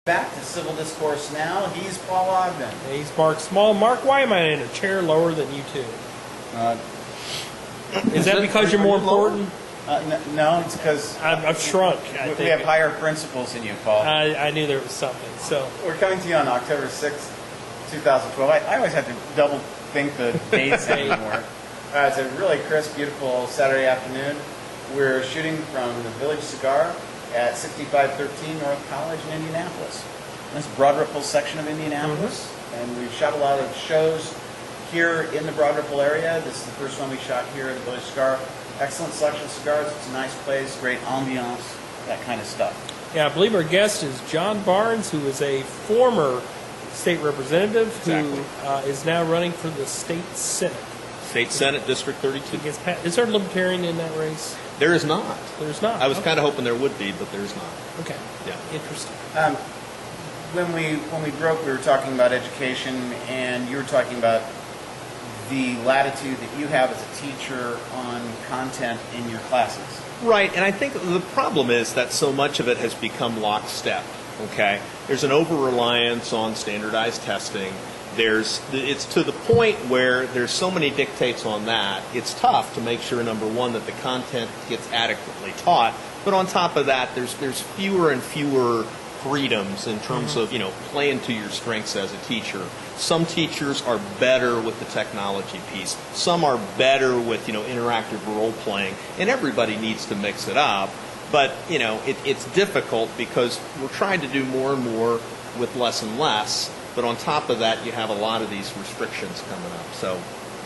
Back to Civil Discourse Now. He's Paul Ogden. He's Mark Small. Mark, why am I in a chair lower than you two? Is that because you're more important? No, it's because I've shrunk. We have higher principles than you, Paul. I knew there was something. So we're coming to you on October 6th, 2012. I always have to double think the dates anymore. It's a really crisp, beautiful Saturday afternoon. We're shooting from the Village Cigar at 6513 North College in Indianapolis. This Broad Ripple section of Indianapolis. And we've shot a lot of shows here in the Broad Ripple area. This is the first one we shot here at the Village Cigar. Excellent selection of cigars. It's a nice place, great ambiance, that kind of stuff. Yeah, I believe our guest is John Barnes, who is a former state representative who is now running for the state senate. State Senate, District 32. Is there a libertarian in that race? There is not. There's not. I was kind of hoping there would be, but there's not. Okay. Yeah. Interesting. When we broke, we were talking about education, and you were talking about the latitude that you have as a teacher on content in your classes. Right, and I think the problem is that so much of it has become lockstep. Okay, there's an over-reliance on standardized testing. It's to the point where there's so many dictates on that, it's tough to make sure, number one, that the content gets adequately taught, but on top of that, there's fewer and fewer freedoms in terms of, playing to your strengths as a teacher. Some teachers are better with the technology piece. Some are better with, interactive role-playing, and everybody needs to mix it up, but, it's difficult because we're trying to do more and more with less and less. But on top of that, you have a lot of these restrictions coming up, so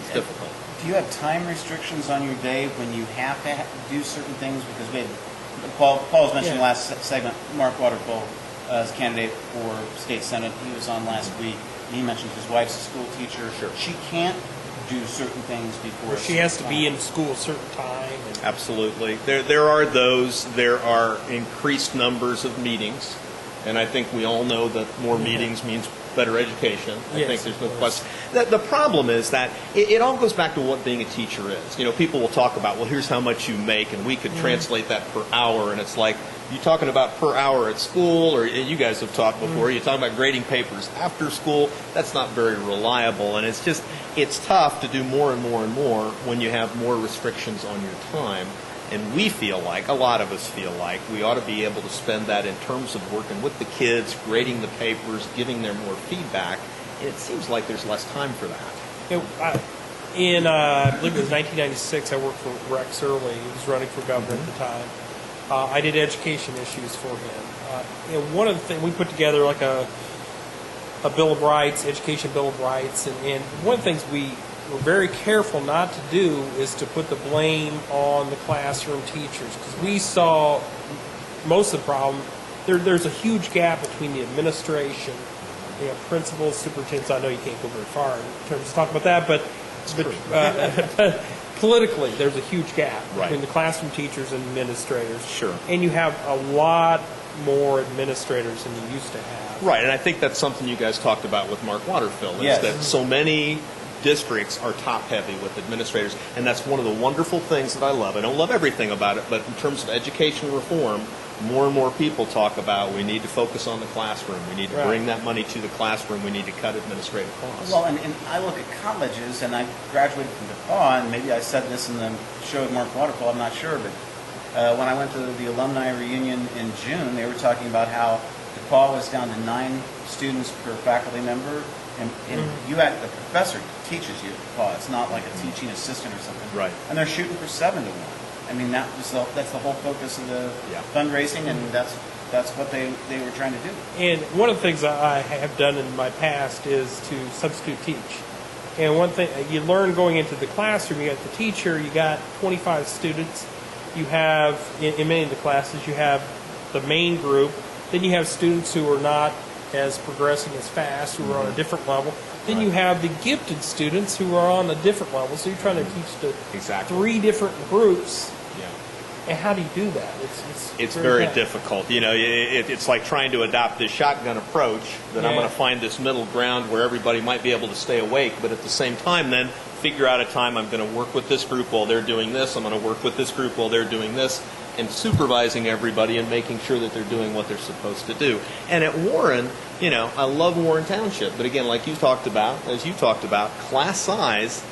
it's difficult. Do you have time restrictions on your day when you have to do certain things? Because Paul was mentioning last segment, Mark Waterpole as candidate for state senate. He was on last week. He mentioned his wife's a school teacher. Sure. She can't do certain things before. She has to be in school a certain time. Absolutely. There are those. There are increased numbers of meetings. And I think we all know that more meetings means better education. I think there's no question. The problem is that it all goes back to what being a teacher is. People will talk about, well, here's how much you make, and we could translate that per hour. And it's like, you talking about per hour at school, or you guys have talked before, you're talking about grading papers after school. That's not very reliable. And it's tough to do more and more and more when you have more restrictions on your time. And we feel like, a lot of us feel like, we ought to be able to spend that in terms of working with the kids, grading the papers, giving them more feedback. And it seems like there's less time for that. I believe it was 1996, I worked for Rex Early. He was running for governor at the time. I did education issues for him. One of the things, we put together like a Bill of Rights, education Bill of Rights. And one of the things we're very careful not to do is to put the blame on the classroom teachers, because we saw most of the problem. There's a huge gap between the administration, principals, superintendents. I know you can't go very far in terms of talking about that, but politically, there's a huge gap between the classroom teachers and administrators. Sure. And you have a lot more administrators than you used to have. Right, and I think that's something you guys talked about with Mark Waterfield, is that so many districts are top-heavy with administrators, and that's one of the wonderful things that I love. I don't love everything about it, but in terms of education reform, more and more people talk about we need to focus on the classroom. We need to bring that money to the classroom. We need to cut administrative costs. Well, and I look at colleges, and I graduated from DePauw, and maybe I said this in the show with Mark Waterfall, I'm not sure, but when I went to the alumni reunion in June, they were talking about how DePauw was down to 9 students per faculty member. And you had the professor teaches you at DePauw. It's not like a teaching assistant or something. Right. And they're shooting for 7 to 1. I mean, that's the whole focus of the fundraising, and that's what they were trying to do. And one of the things I have done in my past is to substitute teach. And one thing you learn going into the classroom, you got the teacher, you got 25 students. You have, in many of the classes, you have the main group. Then you have students who are not as progressing as fast, who are on a different level. Then you have the gifted students who are on a different level. So you're trying to teach the 3 different groups. Yeah. And how do you do that? It's very difficult. It's like trying to adopt this shotgun approach that I'm going to find this middle ground where everybody might be able to stay awake, but at the same time then figure out a time I'm going to work with this group while they're doing this, I'm going to work with this group while they're doing this, and supervising everybody and making sure that they're doing what they're supposed to do. And at Warren, I love Warren Township, but again, like you talked about, class size,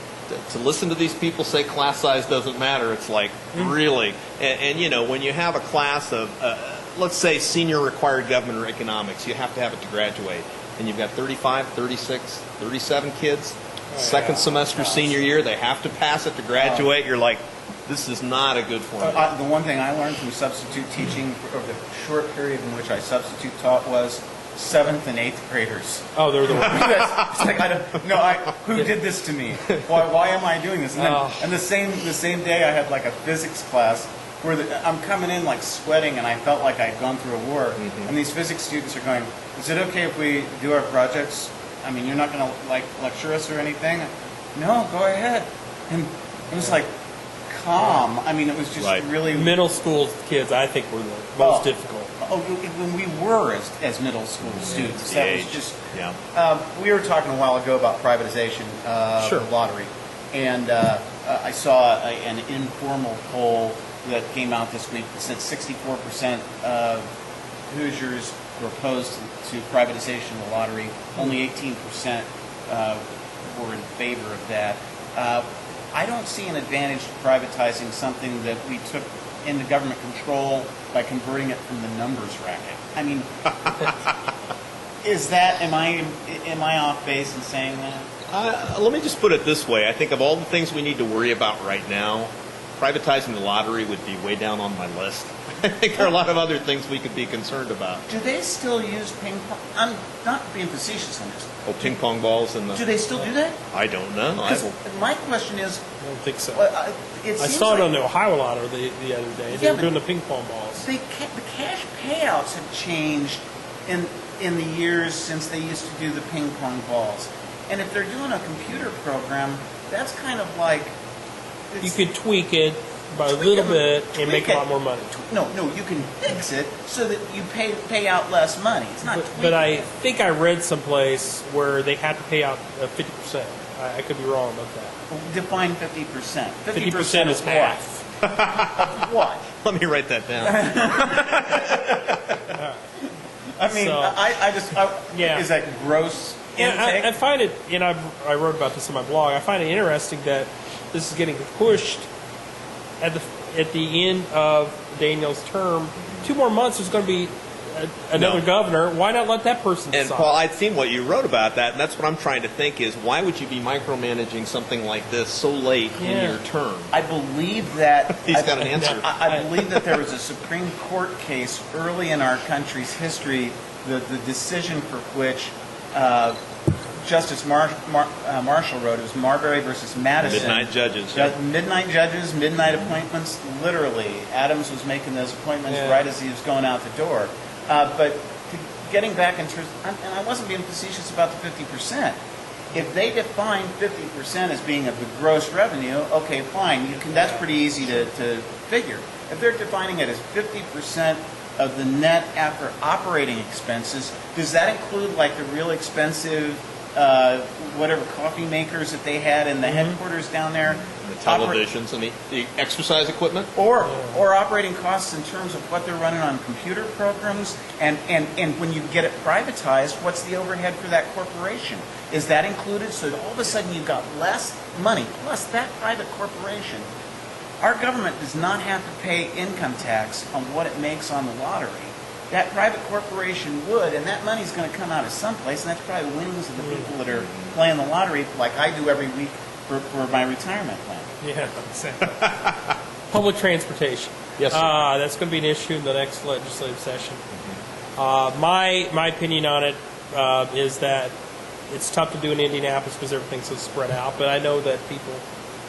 to listen to these people say class size doesn't matter, it's like, really? And when you have a class of, let's say, senior required government or economics, you have to have it to graduate, and you've got 35, 36, 37 kids, second semester senior year, they have to pass it to graduate, you're like, this is not a good formula. The one thing I learned from substitute teaching over the short period in which I substitute taught was 7th and 8th graders. Oh, they're the ones. It's like, who did this to me? Why am I doing this? And the same day I had like a physics class where I'm coming in like sweating and I felt like I'd gone through a war. And these physics students are going, is it okay if we do our projects? I mean, you're not going to like lecture us or anything? No, go ahead. And it was like calm. I mean, it was just really... Middle school kids, I think, were the most difficult. When we were as middle school students, that was just... Yeah. We were talking a while ago about privatization of the lottery, and I saw an informal poll that came out this week that said 64% of Hoosiers were opposed to privatization of the lottery. Only 18% were in favor of that. I don't see an advantage to privatizing something that we took into government control by converting it from the numbers racket. I mean, am I off base in saying that? Let me just put it this way. I think of all the things we need to worry about right now, privatizing the lottery would be way down on my list. I think there are a lot of other things we could be concerned about. Do they still use ping pong? I'm not being facetious on this. Oh, ping pong balls and Do they still do that? I don't know. My question is... I don't think so. I saw it on the Ohio Lotto the other day. They were doing the ping pong balls. The cash payouts have changed in the years since they used to do the ping pong balls. And if they're doing a computer program, that's kind of like... You could tweak it by a little bit and make a lot more money. No, you can fix it so that you pay out less money. It's not. But I think I read someplace where they had to pay out 50%. I could be wrong about that. Define 50%. 50% is half. Of what? Let me write that down. I mean, is that gross intake? I find it, and I wrote about this in my blog. I find it interesting that this is getting pushed at the end of Daniel's term. 2 more months, there's going to be another governor. Why not let that person decide? And Paul, I've seen what you wrote about that, and that's what I'm trying to think is, why would you be micromanaging something like this so late in your term? I believe that... He's got an answer. I believe that there was a Supreme Court case early in our country's history, the decision for which Justice Marshall wrote. It was Marbury versus Madison. Midnight judges. Midnight judges, midnight appointments, literally. Adams was making those appointments right as he was going out the door. But getting back into, and I wasn't being facetious about the 50%. If they define 50% as being of the gross revenue, okay, fine. That's pretty easy to figure. If they're defining it as 50% of the net after operating expenses, does that include like the real expensive whatever coffee makers that they had in the headquarters down there? The televisions and the exercise equipment? Or operating costs in terms of what they're running on computer programs, and when you get it privatized, what's the overhead for that corporation? Is that included? So all of a sudden you've got less money, plus that private corporation. Our government does not have to pay income tax on what it makes on the lottery. That private corporation would, and that money's going to come out of someplace, and that's probably winnings of the people that are playing the lottery like I do every week for my retirement plan. Yeah, exactly. Public transportation. Yes, sir. That's going to be an issue in the next legislative session. My opinion on it is that it's tough to do in Indianapolis because everything's so spread out, but I know that people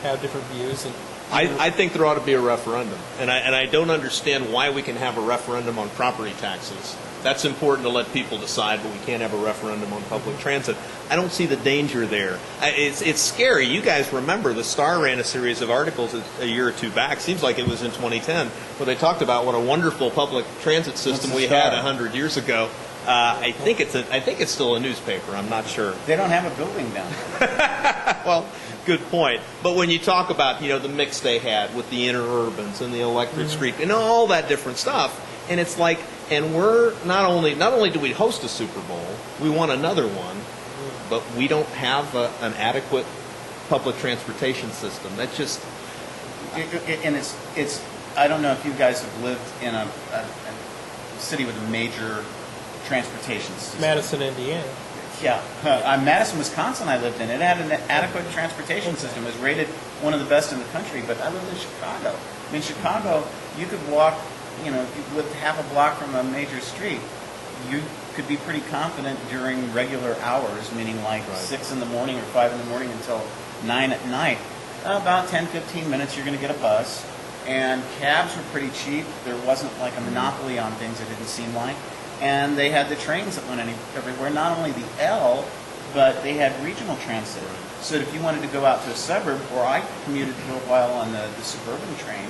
have different views. And I think there ought to be a referendum, and I don't understand why we can have a referendum on property taxes. That's important to let people decide, but we can't have a referendum on public transit. I don't see the danger there. It's scary. You guys remember the Star ran a series of articles a year or two back, seems like it was in 2010, where they talked about what a wonderful public transit system we had 100 years ago. I think it's still a newspaper. I'm not sure. They don't have a building down there. Well, good point. But when you talk about the mix they had with the interurbans and the electric street and all that different stuff, and it's like, and we're not only do we host a Super Bowl, we want another one, but we don't have an adequate public transportation system. That's just And it's. I don't know if you guys have lived in a city with a major transportation system. Madison, Indiana. Yeah, Madison, Wisconsin. I lived in. It had an adequate transportation system. It was rated one of the best in the country. But I lived in Chicago. I mean, Chicago, you could walk. If you lived half a block from a major street, you could be pretty confident during regular hours, meaning like 6 in the morning or 5 in the morning until 9 at night. About 10, 15 minutes, you're going to get a bus. And cabs were pretty cheap. There wasn't like a monopoly on things, it didn't seem like. And they had the trains that went everywhere, not only the L, but they had regional transit. So that if you wanted to go out to a suburb, or I commuted for a while on the suburban train,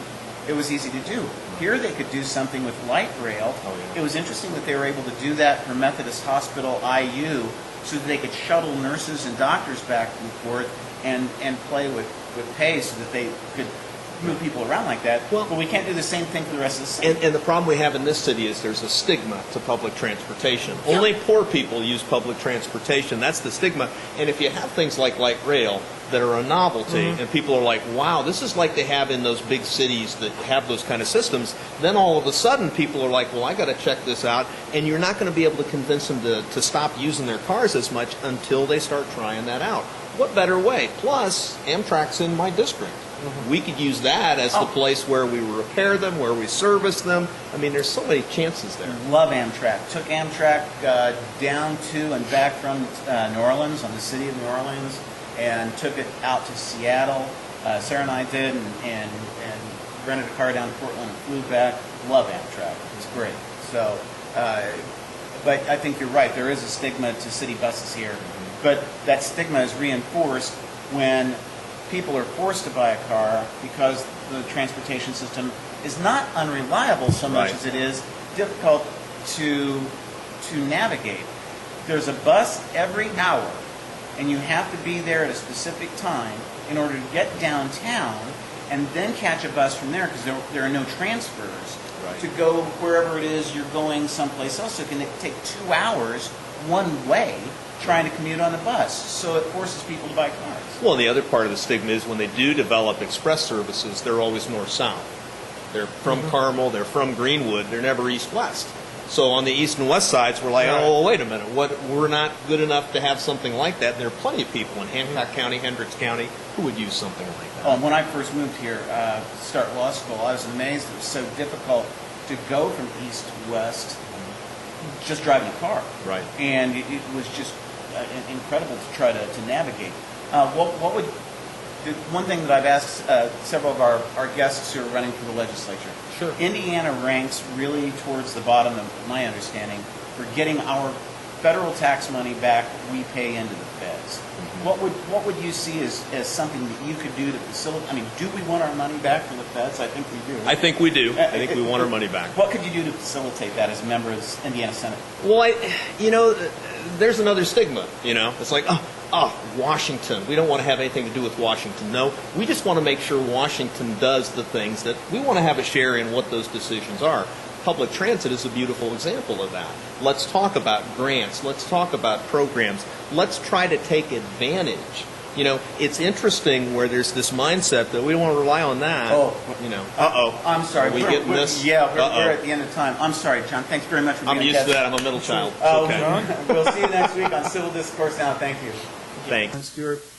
it was easy to do. Here they could do something with light rail. It was interesting that they were able to do that for Methodist Hospital IU, so that they could shuttle nurses and doctors back and forth and play with pay so that they could move people around like that. But we can't do the same thing for the rest of the city. And the problem we have in this city is there's a stigma to public transportation. Yeah. Only poor people use public transportation. That's the stigma. And if you have things like light rail that are a novelty, and people are like, wow, this is like they have in those big cities that have those kind of systems, then all of a sudden people are like, well, I got to check this out. And you're not going to be able to convince them to stop using their cars as much until they start trying that out. What better way? Plus, Amtrak's in my district. We could use that as the place where we repair them, where we service them. I mean, there's so many chances there. Love Amtrak. Took Amtrak down to and back from New Orleans, on the city of New Orleans, and took it out to Seattle. Sarah and I did, and rented a car down to Portland and flew back. Love Amtrak. It's great. So, but I think you're right. There is a stigma to city buses here. But that stigma is reinforced when people are forced to buy a car because the transportation system is not unreliable so much as it is difficult to navigate. There's a bus every hour, and you have to be there at a specific time in order to get downtown and then catch a bus from there because there are no transfers to go wherever it is you're going someplace else. So it can take 2 hours one way trying to commute on a bus. So it forces people to buy cars. Well, the other part of the stigma is when they do develop express services, they're always north-south. They're from Carmel, they're from Greenwood, they're never east-west. So on the east and west sides, we're like, oh, wait a minute, we're not good enough to have something like that. There are plenty of people in Hancock County, Hendricks County, who would use something like that. When I first moved here to start law school, I was amazed it was so difficult to go from east to west just driving a car. Right. And it was just incredible to try to navigate. What would the one thing that I've asked several of our guests who are running for the legislature? Sure. Indiana ranks really towards the bottom of my understanding for getting our federal tax money back we pay into the feds. What would you see as something that you could do to facilitate? I mean, do we want our money back from the feds? I think we do. I think we do. I think we want our money back. What could you do to facilitate that as a member of the Indiana Senate? Well, there's another stigma. It's like, Washington. We don't want to have anything to do with Washington. No, we just want to make sure Washington does the things that we want to have a share in what those decisions are. Public transit is a beautiful example of that. Let's talk about grants. Let's talk about programs. Let's try to take advantage. It's interesting where there's this mindset that we don't want to rely on that. I'm sorry. Are we getting this? Yeah, we're at the end of time. I'm sorry, John. Thanks very much for being I'm used to that. I'm a middle child. It's okay. We'll see you next week on Civil Discourse Now. Thank you. Thanks. Stuart.